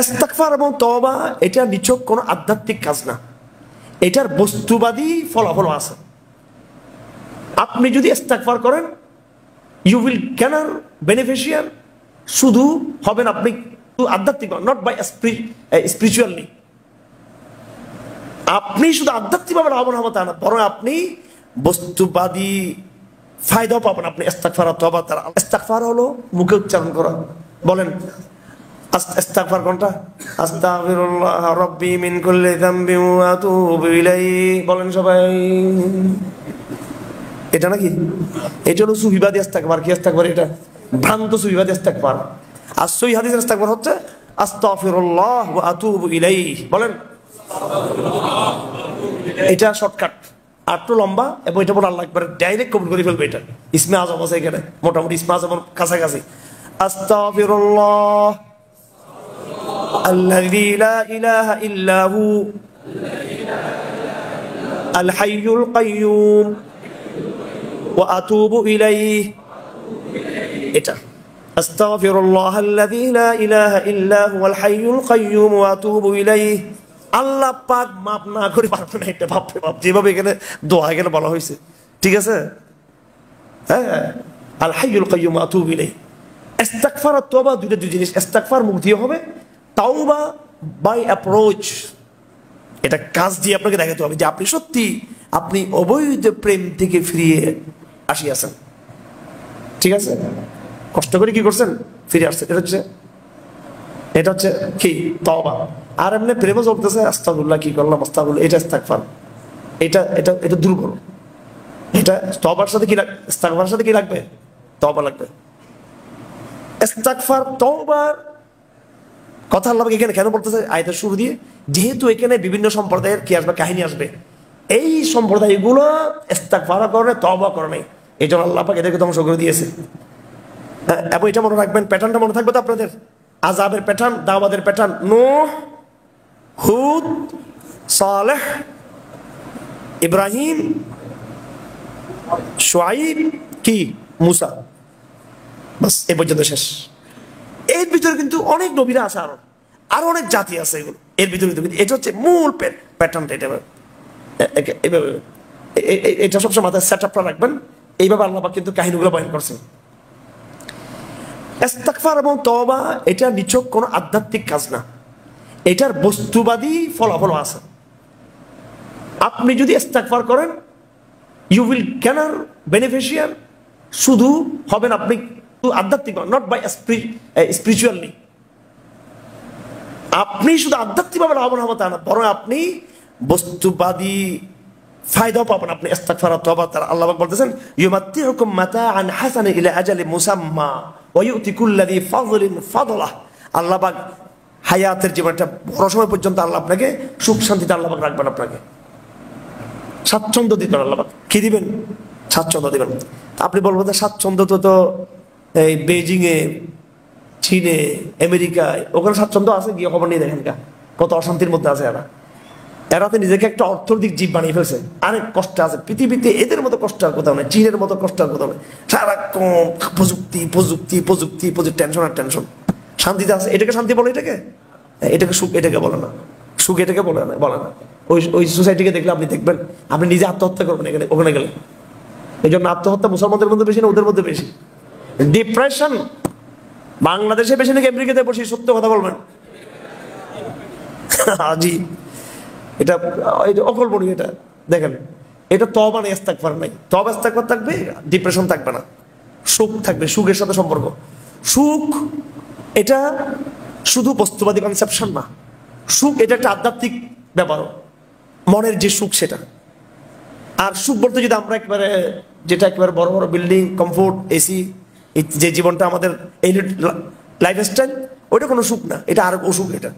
ইস্তিগফার এবং তওবা এটা নিছক কোনো আধ্যাত্মিক কাজ না, এটার বস্তুবাদী ফলাফল আছে। আপনি যদি ইস্তিগফার করেন ইউ উইল গেনার বেনিফিশিয়ার, শুধু হবেন আপনি আধ্যাত্মিক, নট বাই স্পিরিচুয়ালি। আপনি শুধু আধ্যাত্মিকভাবে লাভবান হবেন তা না, বরং আপনি বস্তুবাদী ফায়দাও পাবেন আপনি ইস্তিগফার আর তওবা দ্বারা। ইস্তিগফার হলো মুখে উচ্চারণ করা, বলেন ইস্তিগফার কোনটা? আস্তাগফিরুল্লাহ রাব্বি মিন কুল্লি যামবিন ওয়া আতুবু ইলাইহি, বলেন সবাই। এটা নাকি? এটা হলো সুফিবাদী ইস্তিগফার। কি ইস্তিগফার? এটা ভ্রান্ত সুফিবাদী ইস্তিগফার। আর সহিহ হাদিসের ইস্তিগফার হচ্ছে আস্তাগফিরুল্লাহ ওয়া আতুবু ইলাইহি, বলেন। এটা শর্টকাট, আর একটু লম্বা, এবং এটা বলে আল্লাহ একবারে ডাইরেক্ট কবুল করে ফেলবে। এটা ইসমে আজম আছে এখানে, মোটামুটি ইসমে আজমের কাছাকাছি। আস্তাগফিরুল্লাহ আল্লাযী লা ইলাহা ইল্লা হু আল হাইয়ুল কাইয়্যুম ওয়া আতুবু ইলাইহি। এটা আস্তাগফিরুল্লাহ আল্লাযী লা ইলাহা ইল্লা হু আল হাইয়ুল কাইয়্যুম ওয়া আতুবু ইলাইহি। আল্লাহ পাক মাফ না করে পারবে না। এটা বাপ রে বাপ, যেভাবে এখানে দোয়া এখানে বলা হয়েছে, ঠিক আছে? হ্যাঁ, আল হাইয়ুল কাইয়্যুম ওয়া আতুবু ইলাইহি। ইস্তিগফার আর তওবা দুই জিনিস। ইস্তিগফার মুখ দিয়ে হবে, তাওবা বাই অ্যাপ্রোচ, এটা কাজ দিয়ে আপনাকে দেখাতে হবে যে আপনি সত্যি আপনি অবৈধ প্রেম থেকে ফিরিয়ে আসিয়াছেন, ঠিক আছে? কষ্ট করে কি করছেন? ফিরে আসছেন। এটা হচ্ছে কি? তওবা। আর এমনি প্রেমও চলতেছে, আস্তাগফিরুল্লাহ কি করলাম, আস্তাগফিরুল্লাহ, এটা ইস্তিগফার। এটা এটা এটা দুর্বল। এটা তওবার সাথে কি লাগবে? ইস্তিগফারের সাথে কি লাগবে? তওবা লাগবে। ইস্তিগফার তওবার কথা আল্লাহ এখানে কেন বলতেছে আয়াতের শুরু দিয়ে? যেহেতু এখানে বিভিন্ন সম্প্রদায়ের কি আসবে, কাহিনী আসবে। এই সম্প্রদায়গুলো ইস্তিগফার করে, তওবা করে নাই, এই জন্য আল্লাহ পাক এদেরকে ধ্বংস করে দিয়েছে। এবং এটা মনে রাখবেন, প্যাটার্নটা মনে থাকবে তো আপনাদের। আযাবের প্যাটার্ন, দাওয়াতের প্যাটার্ন, নূহ, হুদ, সালেহ, ইব্রাহিম, শুআইব, কি মুসা, বাস এই পর্যন্ত শেষ। এর ভিতরে কিন্তু অনেক নবীরা আছে, আরো অনেক জাতি আছে, এগুলো এর ভিতরে। এটা হচ্ছে মূল প্যাটার্নটা। এইভাবে এটা সবসময় মাথায় সেট আপটা রাখবেন। এইভাবে আল্লাহ পাক কিন্তু কাহিনীগুলো বয়ান করছেন। ইস্তিগফার এবং তওবা এটা নিছক কোনো আধ্যাত্মিক কাজ না, এটার বস্তুবাদী ফলাফল আছে। আপনি যদি ইস্তিগফার করেন ইউ উইল গেনার বেনিফিশিয়ার, শুধু হবেন আপনি আধ্যাত্মিক, নট বাই স্পিরিচুয়ালি। আপনি শুধু আধ্যাত্মিকভাবে লাভবান হবেন তা না, বরং আপনি বস্তুবাদী ফায়দাও পাবেন আপনি ইস্তিগফার আর তওবা দ্বারা। আল্লাহ পাক বলতেছেন ইউমাত্তিউকুম মাতাআন হাসানান ইলা আজালিন মুসাম্মা ওয়া ইউতি কুল্লি ফাযলিন ফাদলাহ। আল্লাহ পাক হায়াতের জীবনটা বড় সময় পর্যন্ত আল্লাহ আপনাকে সুখ শান্তিতে আল্লাহ পাক রাখবেন, আপনাকে স্বাচ্ছন্দ্য দিবেন। আল্লাহ পাক কি দিবেন? স্বাচ্ছন্দ্য দিবেন। আপনি বলবেন যে স্বাচ্ছন্দ্য তো এই বেজিং এ, চীনে, আমেরিকায়, ওখানে স্বাচ্ছন্দ্য আছে, গিয়ে খবর নিয়ে দেখেন কত অশান্তির মধ্যে আছে এরা তো নিজেকে একটা অর্থনৈতিক জীব বানিয়ে ফেলছে। অনেক কষ্ট আছে পৃথিবীতে, এদের মতো কষ্ট আর কোথাও নেই, চীনের মতো কষ্ট আর কোথাও নেই। সারাক্ষণ প্রযুক্তি প্রযুক্তি প্রযুক্তি প্রযুক্তি, টেনশন আর টেনশন। শান্তিতে আছে, এটাকে শান্তি বলে? এটাকে সুখ এটাকে বলে না, সুখ এটাকে বলে না। ওই সোসাইটিকে দেখলে আপনি দেখবেন আপনি নিজে আত্মহত্যা করবেন এখানে, ওখানে গেলে। এই জন্য আত্মহত্যা মুসলমানদের মধ্যে বেশি না ওদের মধ্যে বেশি। ডিপ্রেশন বাংলাদেশে বেশি নাকি আমেরিকাতে বেশি? সত্য কথা বলবেন। জি, এটা অকল্পনীয়। এটা দেখেন, এটা তওবা নেই, ইস্তিগফার নাই। তওবা ইস্তিগফার থাকবে, ডিপ্রেশন থাকবে না, সুখ থাকবে, সুখের সাথে সম্পর্ক। সুখ এটা শুধু বস্তুবাদী কনসেপশন না, সুখ এটা একটা আধ্যাত্মিক ব্যাপার, মনের যে সুখ সেটা। আর সুখ বলতে যদি আমরা একেবারে যেটা একেবারে বড় বড় বিল্ডিং, কমফোর্ট, এসি, যে জীবনটা আমাদের এই লাইফস্টাইল, ওইটা কোনো সুখ না, এটা আর অসুখ। এটা